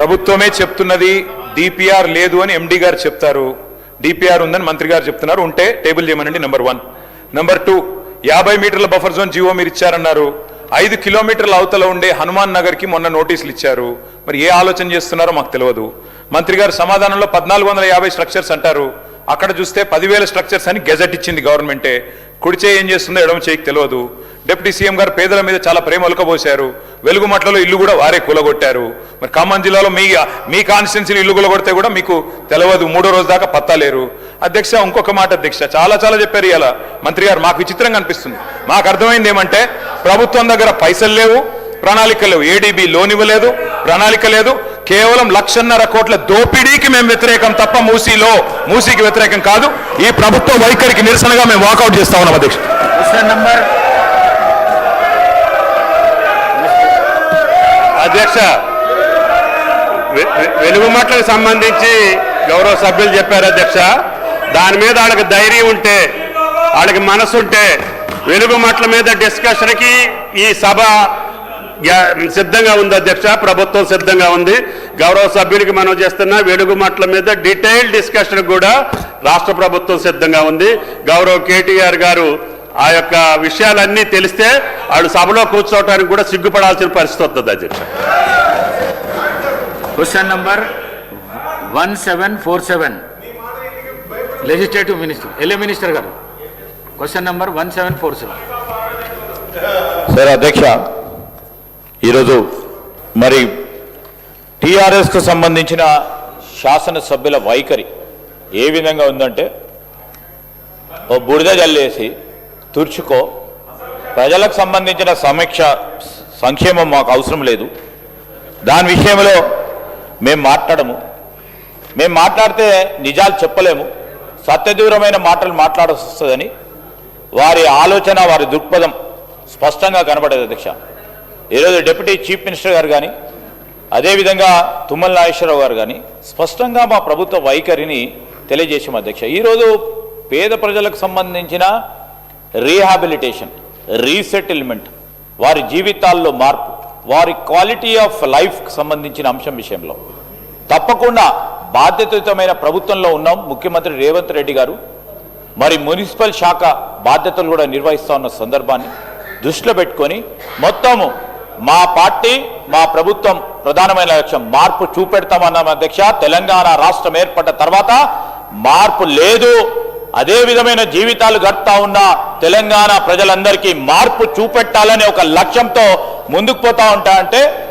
ప్రభుత్వమే చెప్తున్నది డిపిఆర్ లేదు అని ఎండి గారు చెప్తారు, డిపిఆర్ ఉందని మంత్రి గారు చెప్తున్నారు. ఉంటే టేబుల్ చేయమనండి. నెంబర్ 1. నెంబర్ 2, 50 మీటర్ల బఫర్ జోన్ జీవో మీరు ఇచ్చారన్నారు. 5 కిలోమీటర్ల అవతల ఉండే హనుమాన్ నగర్కి మొన్న నోటీసులు ఇచ్చారు. మరి ఏ ఆలోచన చేస్తున్నారో మాకు తెలియదు. మంత్రి గారు సమాధానంలో 1450 స్ట్రక్చర్స్ అంటారు. అక్కడ చూస్తే 10,000 స్ట్రక్చర్స్ అని గెజెట్ ఇచ్చింది గవర్నమెంటే. కుడి చేయి ఏం చేస్తుందో ఎడమ చేయికి తెలియదు. డిప్యూటీ సీఎం గారు పేదల మీద చాలా ప్రేమ ఒలకబోశారు. వెలుగుమట్లలో ఇల్లు కూడా వారే కూలగొట్టారు. మరి ఖమ్మం జిల్లాలో మీ కాన్స్టిట్యున్సీలో ఇల్లు కూలగొడితే కూడా మీకు తెలియదు. 3వ రోజు దాకా పత్తాలేరు. అధ్యక్ష, ఇంకొక మాట అధ్యక్ష, చాలా చెప్పారు ఇలా మంత్రి గారు. మాకు విచిత్రంగా అనిపిస్తుంది. మాకు అర్థమైంది ఏమంటే ప్రభుత్వం దగ్గర పైసలు లేవు, ప్రణాళిక లేవు. ఏడీబీ లోన్ ఇవ్వలేదు, ప్రణాళిక లేదు. కేవలం 1,50,000 కోట్ల దోపిడీకి మేము వ్యతిరేకం తప్ప మూసీకి వ్యతిరేకం కాదు. ఈ ప్రభుత్వ వైఖరికి నిరసనగా మేము వాకౌట్ చేస్తా ఉన్నాం అధ్యక్ష. అధ్యక్ష, వెలుగుమట్లకు సంబంధించి గౌరవ సభ్యులు చెప్పారు అధ్యక్ష. దాని మీద వాళ్ళకి ధైర్యం ఉంటే, వాళ్ళకి మనసు ఉంటే వెలుగుమట్ల మీద డిస్కషన్కి ఈ సభ సిద్ధంగా ఉంది అధ్యక్ష. ప్రభుత్వం సిద్ధంగా ఉంది. గౌరవ సభ్యులకి మనం చేస్తున్న వెలుగుమట్ల మీద డీటెయిల్ డిస్కషన్ కూడా రాష్ట్ర ప్రభుత్వం సిద్ధంగా ఉంది. గౌరవ కేటీఆర్ గారు ఆ యొక్క విషయాలన్నీ తెలిస్తే వాళ్ళు సభలో కూర్చోవడానికి కూడా సిగ్గుపడాల్సిన పరిస్థితి వస్తుంది అధ్యక్ష. Question number 1747 legislative minister LA minister గారు. Question number 1747. సార్ అధ్యక్ష, ఈరోజు మరి టీఆర్ఎస్కు సంబంధించిన శాసనసభ్యుల వైఖరి ఏ విధంగా ఉందంటే, ఓ బురద జల్లేసి తుర్చుకో, ప్రజలకు సంబంధించిన సంక్షేమం మాకు అవసరం లేదు, దాని విషయంలో మేము మాట్లాడితే నిజాలు చెప్పలేము, సత్యదూరమైన మాటలు నాడాల్సి వస్తుందని వారి ఆలోచన, వారి దృక్పథం స్పష్టంగా కనబడేది అధ్యక్ష. ఈరోజు డిప్యూటీ చీఫ్ మినిస్టర్ గారు కానీ, అదేవిధంగా తుమ్మల నాగేశ్వరరావు గారు కానీ స్పష్టంగా మా ప్రభుత్వ వైఖరిని తెలియజేసాం అధ్యక్ష. ఈరోజు పేద ప్రజలకు సంబంధించిన రీహాబిలిటేషన్, రీసెటిల్మెంట్, వారి జీవితాల్లో మార్పు, వారి క్వాలిటీ ఆఫ్ లైఫ్కి సంబంధించిన అంశం విషయంలో తప్పకుండా బాధ్యతాయుతమైన ప్రభుత్వంలో ఉన్నాం. ముఖ్యమంత్రి రేవంత్ రెడ్డి గారు మరి మున్సిపల్ శాఖ బాధ్యతలు కూడా నిర్వహిస్తూ ఉన్న సందర్భాన్ని దృష్టిలో పెట్టుకొని మొత్తము మా పార్టీ, మా ప్రభుత్వం ప్రధానమైన లక్ష్యం మార్పు చూపెడతామన్నాం అధ్యక్ష. తెలంగాణ రాష్ట్రం ఏర్పడ్డ తర్వాత మార్పు లేదు, అదే విధమైన జీవితాలు గడుపుతా ఉన్న తెలంగాణ ప్రజలందరికీ మార్పు చూపెట్టాలనే ఒక లక్ష్యంతో ముందుకు పోతా ఉంటా అంటే